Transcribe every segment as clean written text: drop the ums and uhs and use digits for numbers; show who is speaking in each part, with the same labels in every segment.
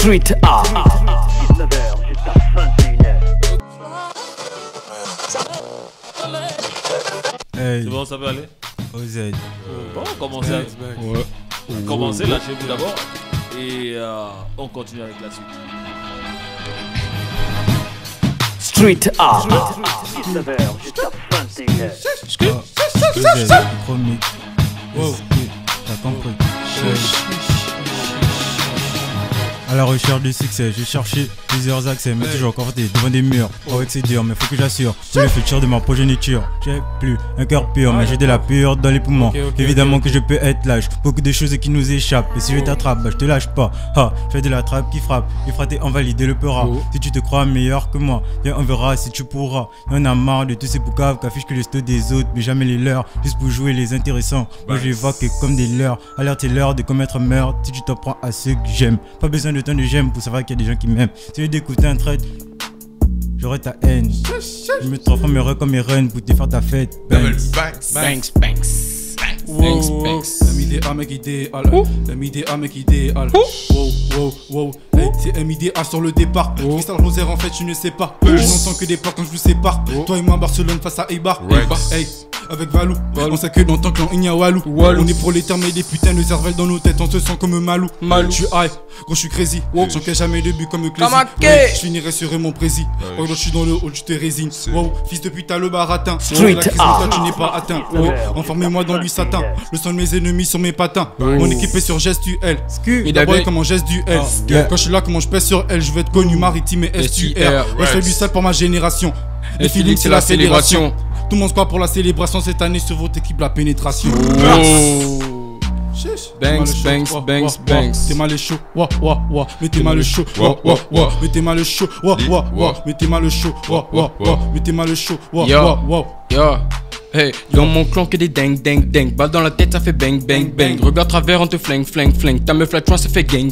Speaker 1: Street Art.
Speaker 2: 19h jusqu'à 21h.
Speaker 3: Hey.
Speaker 4: C'est bon, ça peut aller?
Speaker 3: OZ.
Speaker 4: Bon, commencez, commencez, lâchez-vous d'abord. Et on continue avec la suite.
Speaker 1: Street Art.
Speaker 2: 19h jusqu'à 21h.
Speaker 3: OZ, premier. Wow. T'as compris. À la recherche du succès, j'ai cherché plusieurs accès, mais toujours confronté devant des murs. Oh, que c'est dur, mais faut que j'assure. C'est le futur de ma progéniture. J'ai plus un cœur pur, mais j'ai de la pure dans les poumons. Évidemment que je peux être lâche, beaucoup de choses qui nous échappent. Et si je t'attrape, bah je te lâche pas. Ha, je fais de la trappe qui frappe. Il fera invalider le peur. Si tu te crois meilleur que moi, viens on verra si tu pourras. Y'en a marre de tous ces boucaves qui affichent que le stade des autres, mais jamais les leurs, juste pour jouer les intéressants. Moi je les vois que comme des leurs. Alerte l'heure de commettre meurtre si tu t'en prends à ceux que j'aime. Pas besoin de tant de j'aime pour savoir qu'il y a des gens qui m'aiment. Si je d'écouter un trait, j'aurai ta haine. Je me transformerai comme mes reines pour te faire ta fête.
Speaker 5: Banks. MIDA mec idéal. MIDA mec idéal. Wow. Hey, c'est MIDA sur le départ. Cristal Rosaire en fait tu ne sais pas. Je n'entends que des portes quand je vous sépare. Toi et moi Barcelone face à Eibar. Hey, avec Valou. On sait que dans ton clan il y a Walou. On est prolétaires mais des putains de cervelles dans nos têtes. On se sent comme Malou. Je suis high, gros je suis crazy. J'encaisse jamais de but comme Clézy. Je finirai sur mon prési. Quand je suis dans le haut tu te résines. Wow, fils de pute t'as le baratin.
Speaker 1: Street
Speaker 5: toi tu n'es pas atteint. Enfermez-moi dans lui satin. Le sang de mes ennemis sur mes patins. Mon équipe est sur gestuelle. D'abord comment geste du L. Quand je suis là comment je pèse sur elle. Je veux être connu maritime et STR. Ouais, je fais du sale pour ma génération. Les feelings c'est la célébration. Tout le monde se croit pour la célébration cette année sur votre équipe la pénétration. Banks. T'es mal chaud, mettez mal le chaud, mettez mal le chaud, mettez mal le chaud, mettez mal le chaud,
Speaker 6: Yo, hey, dans mon clan que des ding. Balle dans la tête ça fait bang. Regarde travers on te flingue. Ta meuf la toi ça fait gang.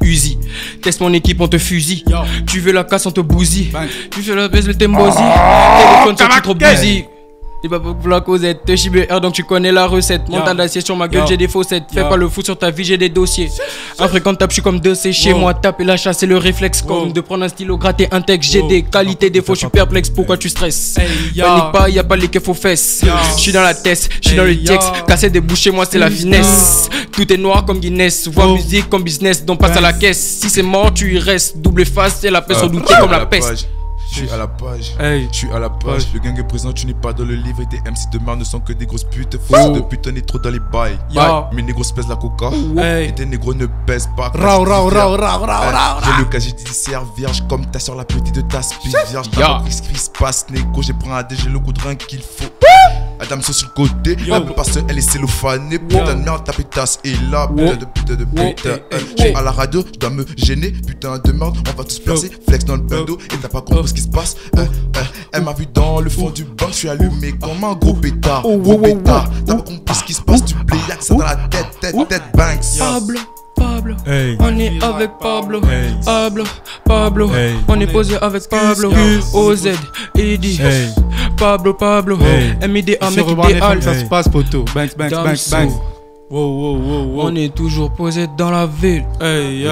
Speaker 6: Uzi, teste mon équipe on te fusille. Tu veux la casse on te bousille. Tu fais la baisse le tembosi. Téléphone sont trop busy. T'es pas pour la causette, te chibé R donc tu connais la recette. Montant d'acier sur ma gueule j'ai des faussettes. Fais pas le fou sur ta vie j'ai des dossiers. Infréquentable je suis comme deux c'est chez moi. Taper la chasse c'est le réflexe. Comme de prendre un stylo gratter un texte. J'ai des qualités défauts je suis perplexe. Pourquoi tu stresses? Panique pas y'a pas les keufs aux fesses. Je suis dans la tête, je suis dans le texte. Casser des bouches chez moi c'est la finesse. Tout est noir comme Guinness. Vois musique comme business donc passe à la caisse. Si c'est mort tu y restes. Double face c'est la peste redoutée comme la peste.
Speaker 7: Je suis à la page, le gang est présent, tu n'es pas dans le livre. Et tes MC de marre ne sont que des grosses putes. Faux de pute, on est trop dans les bails. Mes négros pèsent la coca. Et tes négros ne pèsent pas. J'ai le casier judiciaire vierge comme ta soeur la petite de ta spie vierge. T'as compris ce qui se passe, négo. J'ai pris un DG, le coup de rein qu'il faut. Adam sur le côté, parce qu'elle est cellophanée. Putain de merde, ta pétasse est là. Putain de putain. À la radio, je dois me gêner. Putain de merde, on va tous percer. Flex dans le bando et t'as pas compris ce qui se passe. Elle m'a vu dans le fond du banc, je suis allumé comme un gros pétard. T'as pas compris ce qui se passe, tu plais, y'a que ça dans la tête, Banks.
Speaker 6: Pablo,
Speaker 3: Hey.
Speaker 6: on est avec Pablo,
Speaker 3: Hey.
Speaker 6: Pablo,
Speaker 3: Hey.
Speaker 6: on est posé avec Pablo, OZ, Eddy,
Speaker 3: Hey.
Speaker 6: Pablo,
Speaker 3: Hey.
Speaker 6: MIDA un
Speaker 5: On
Speaker 6: mec
Speaker 5: se revoit
Speaker 6: idéal.
Speaker 5: ça se passe poto. Banks.
Speaker 6: On est toujours posé dans la ville.
Speaker 5: Hey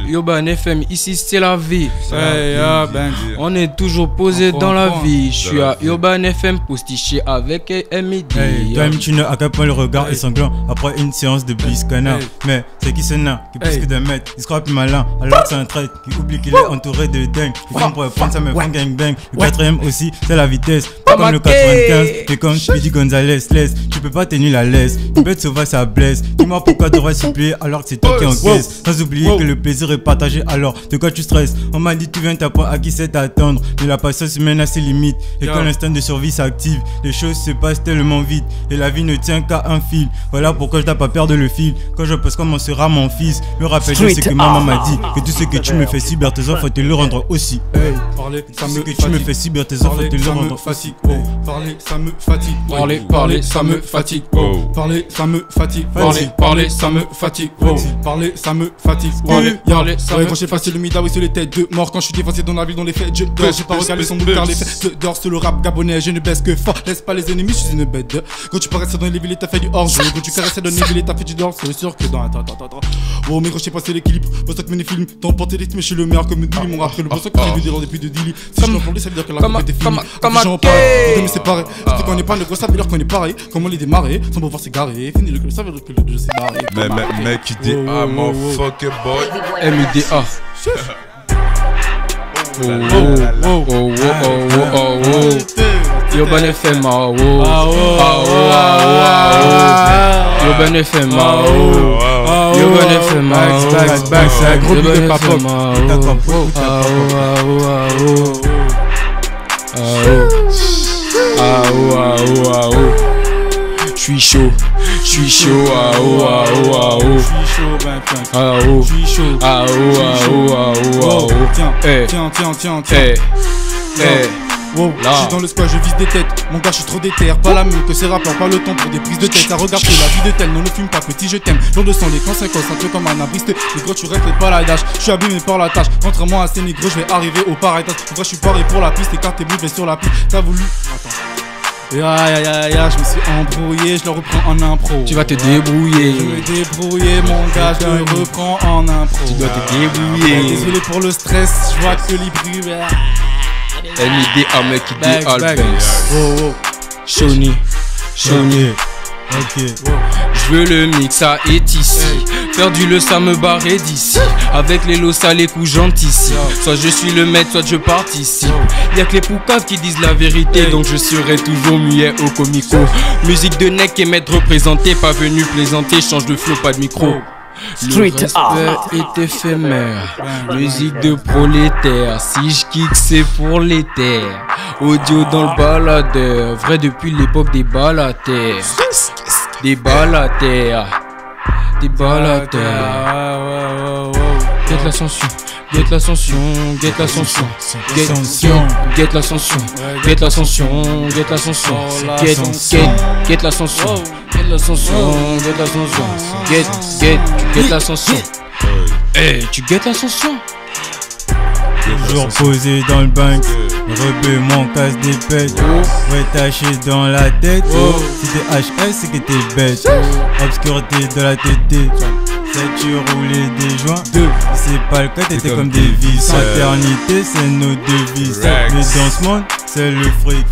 Speaker 6: Yoban FM, ici c'est la vie.
Speaker 5: Banks.
Speaker 6: On est toujours posé dans la
Speaker 5: Encore.
Speaker 6: vie. Je suis à Yoban FM postiché avec MIDA.
Speaker 3: Hey, toi tu ne à quel point le regard est sanglant après une séance de bliss canard. Mais c'est qui ce nain qui plus que d'un mètre, il se croit plus malin alors que c'est un trait qui oublie qu'il est entouré de dingue. Il prend pour prendre ça me prend gang. Le quatrième aussi c'est la vitesse, pas comme le 95 mais comme Speedy Gonzalez. Laisse, tu peux pas tenir la laisse, tu peux te sauver ça blesse. Dis-moi pourquoi t'aurais supplié alors que c'est toi qui encaisse. Sans oublier que le plaisir est partagé alors de quoi tu stresses. On m'a dit tu viens t'apprendre à qui c'est t'attendre. Mais la patience humaine a ses limites. Et quand l'instinct de survie s'active, les choses se passent tellement vite. Et la vie ne tient qu'à un fil. Voilà pourquoi je dois pas perdre le fil. Quand je pense comment sera mon fils, me rappelle ce que maman m'a dit. Que tout ce que tu me fais subir tes enfants, faut te le rendre aussi. Hey.
Speaker 5: Parler, ça
Speaker 3: Tout ce
Speaker 5: me
Speaker 3: que tu me fais subir tes enfants, faut te le rendre aussi.
Speaker 5: Parler, ça me fatigue.
Speaker 6: Parler, ça me fatigue.
Speaker 5: Parler, ça me fatigue. fatigue. Parler, ça me fatigue. Parler, ça me fatigue. Parler, ça me fatigue. Facile le mida, oui, sur les têtes de mort. Quand je suis défoncé dans la ville, dans les faits, je dors. J'ai pas regardé son bout car les faits. Je dors sur le rap gabonais, je ne baisse que fort. Laisse pas les ennemis, je suis une bête de. Quand tu paraissais dans les villes, t'as fait du hors-jeu. Quand tu caressais dans les villes, t'as fait du dehors. C'est sûr que dans. Attends. Oh, mais quand j'ai passé l'équilibre, pour ça que mes films, t'as emporté les mais je suis le meilleur comme Dilly. Mon rap, le bon que j'ai vu des rangs depuis de Dilly. Si je l'entendais, ça veut dire que la coupe était finie. Comme un on est séparés. Surtout qu'on n'est pas négro, ça veut dire qu'on est pareil. Comment les démarrer, sans pouvoir s'égarer. Fini le club, ça veut dire que le jeu s'est barré.
Speaker 7: Mais mec, il dit ah, mon fucking boy.
Speaker 6: MIDA. Yo ben FM Yo ben FM Yo ben FM
Speaker 5: back gros de papa.
Speaker 6: J'suis chaud, j'suis chaud,
Speaker 5: Wow, je suis dans le squat, je vise des têtes. Mon gars, je suis trop déter. Pas la même que ces rappeurs, pas le temps pour des prises de tête. À regarder la vie de tel, non, ne fume pas, petit, je t'aime. Jour de sang, les conséquences, un peu comme un abriste. Les gros, tu répètes pas la dash. Je suis abîmé par la tâche. Contrairement à ces négros, je vais arriver au paradis. En vrai, je suis paré pour la piste. Écarte tes boules, vais sur la piste. T'as voulu. Attends. Ya, je me suis embrouillé, je le reprends en impro.
Speaker 6: Tu vas te débrouiller.
Speaker 5: Je vais débrouiller, mon gars, je le reprends en impro.
Speaker 6: Tu dois te débrouiller.
Speaker 5: Désolé pour le stress, je vois que les bruits.
Speaker 6: MIDA, mec, idéal,
Speaker 5: back.
Speaker 6: Shoni.
Speaker 3: Ok.
Speaker 6: Je veux le mix, ça est ici. Perdu le ça me barrer d'ici. Avec les lots, ça les coups gentils. Soit je suis le maître, soit je participe. Y'a que les poucaves qui disent la vérité. Donc je serai toujours muet au comico. Musique de neck et maître représenté. Pas venu plaisanter, change de flow, pas de micro.
Speaker 1: Street
Speaker 6: le respect est éphémère. Musique de prolétaire. Si je kick c'est pour les terres. Audio dans le baladeur. Vrai depuis l'époque des baladeurs. Des baladeurs. Des baladeurs. Guette l'ascension. Guette l'ascension, guette l'ascension, guette l'ascension, guette l'ascension, guette l'ascension, guette l'ascension, guette l'ascension, guette l'ascension, guette l'ascension. Hey, tu guettes l'ascension?
Speaker 3: Toujours posé dans le bank, rebeu mon casse des pètes. Ouais, taché dans la tête. Si t'es HS, c'est que t'es bête. Obscurité de la tête. C'est tu roulais des joints. C'est pas le cas, t'étais comme des vis. Fraternité, c'est nos devises. Mais dans ce monde, c'est le fric.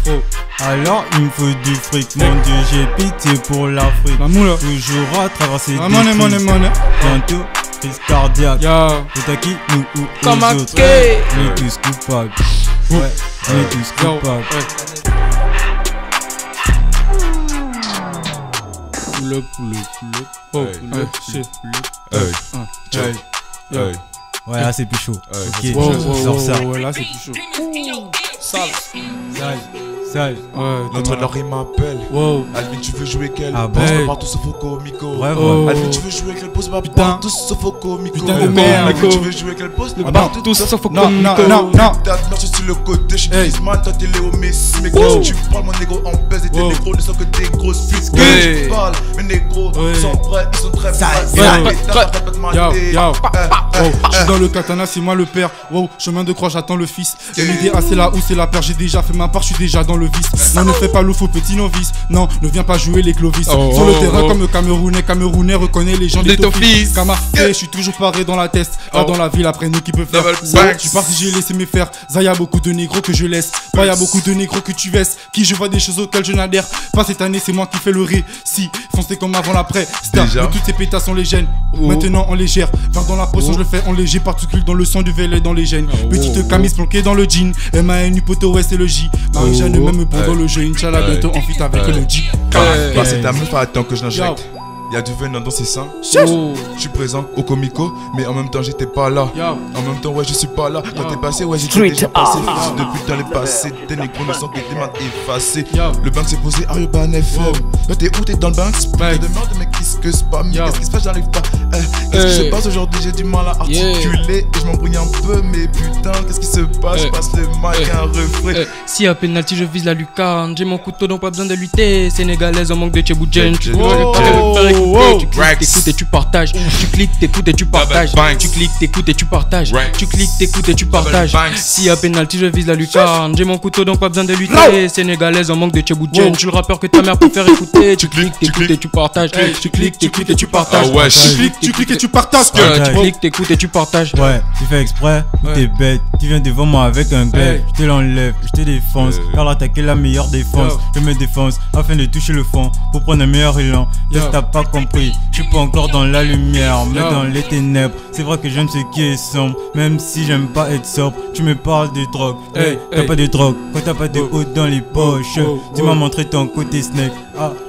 Speaker 3: Alors il me faut du fric. Mon Dieu, j'ai pitié pour l'Afrique. Toujours à traverser des crises. Bientôt, crise cardiaque. C'est à qui, nous ou aux autres. On est tous coupables. Ouais, on est tous coupables. Ouais, là c'est plus chaud. Ok, sors ça.
Speaker 5: Ouais, là c'est plus chaud.
Speaker 3: Sale.
Speaker 7: Notre Laurie m'appelle. Alvin, tu veux jouer quel?
Speaker 3: Ah bon?
Speaker 7: Pose pas partout sauf au comico. Alvin, tu veux jouer quel pose pas partout sauf au comico.
Speaker 5: Putain de merde.
Speaker 7: Alvin, tu veux jouer quel pose
Speaker 6: partout sauf au comico.
Speaker 5: Non.
Speaker 7: T'as je suis sur le côté, je suis Griezmann, toi t'es Léo Messi. Mais quand tu parles, mon négro en baisse et tes négros ne sont que des grosses putes. Que tu parles, mes négros sont prêts, ils sont très
Speaker 5: Je suis dans le katana, c'est moi le père. Chemin de croix, j'attends le fils. MIDA, c'est là où c'est la paire. J'ai déjà fait ma part, je suis déjà dans le vice. Non, ne fais pas le faux petit novice. Non, ne viens pas jouer les clovis. Sur le terrain comme Camerounais reconnaît les gens des Tofis. Kama, je suis toujours paré dans la test. Pas dans la ville, après nous qui peut faire. Je suis parti, j'ai laissé mes faire. Ça y a beaucoup de négros que je laisse. Pas y a beaucoup de négros que tu vestes. Qui je vois des choses auxquelles je n'adhère pas cette année, c'est moi qui fais le récit. Foncez comme avant l'après. Mais toutes ces pétasses on les gêne. Maintenant on les gère. Vers dans la potion, je le fais en léger. Particules dans le sang du vélet dans les gènes. Petite camise planquée dans le jean. MANU poteau, ouais c'est le J. Marie-Jeanne même pour dans le jeu. Inch'Allah bientôt en fit avec le J.
Speaker 7: C'est ta meuf, attends que je l'injecte. Y'a du venin dans ses seins. Je suis présent au comico, mais en même temps j'étais pas là. En même temps, ouais, je suis pas là. Quand t'es passé, ouais, j'étais déjà passé. Depuis dans les passés, des négros ne sont que des mains effacées. Le bank s'est posé à Urban FM. Toi, t'es où? T'es dans le bank? Je te demande, mais qu'est-ce que c'est pas mieux? Qu'est-ce qui se passe? J'arrive pas. Qu'est-ce qui se passe aujourd'hui? J'ai du mal à articuler et je m'embrouille un peu, mais putain, qu'est-ce qui se passe? Je passe le mic à un refrain.
Speaker 6: Si à penalty, je vise la lucarne. J'ai mon couteau, donc pas besoin de lutter. Sénégalaise en manque de Tchéboujen. Tu peux faire Tu cliques, t'écoutes et tu partages. Tu cliques, t'écoutes et tu partages. Tu cliques, t'écoutes et tu partages. Tu cliques, t'écoutes et tu partages. S'il y a penalty, je vise la lucarne. J'ai mon couteau donc pas besoin de lutter. Sénégalaise en manque de Tchébouchen. Je suis le rappeur que ta mère préfère écouter. Tu cliques, t'écoutes et tu partages. Tu cliques, t'écoutes et tu partages.
Speaker 5: Tu cliques et tu partages.
Speaker 6: Tu cliques, t'écoutes et tu partages.
Speaker 3: Ouais, tu fais exprès ou t'es bête. Tu viens devant moi avec un glaive. Je te l'enlève, je te défonce. Car l'attaquer la meilleure défense. Je me défonce afin de toucher le fond pour prendre un meilleur élan. Yes, t'as pas compris, je suis pas encore dans la lumière, mais dans les ténèbres. C'est vrai que j'aime ce qui est sombre, même si j'aime pas être sobre. Tu me parles de drogue, t'as pas de drogue quand t'as pas de haut dans les poches. Tu m'as montré ton côté snake,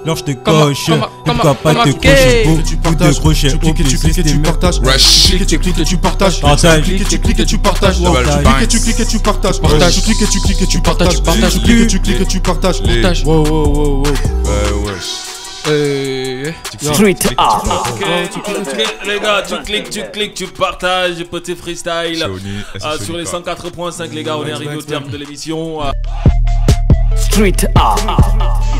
Speaker 3: alors je te coche. Et pourquoi pas te cocher, beaucoup de crochets.
Speaker 5: Tu cliques et tu cliques et tu partages. Tu cliques et tu partages.
Speaker 3: Partage.
Speaker 5: Tu cliques et tu cliques et tu partages. Tu cliques et tu cliques et tu partages. Tu cliques et tu cliques et tu partages. Tu cliques et tu cliques et tu partages. Wow.
Speaker 1: Street art.
Speaker 4: Les gars, tu cliques, tu partages. Petit freestyle sur les 104.5. Les gars, on est arrivé au terme de l'émission.
Speaker 1: Street art.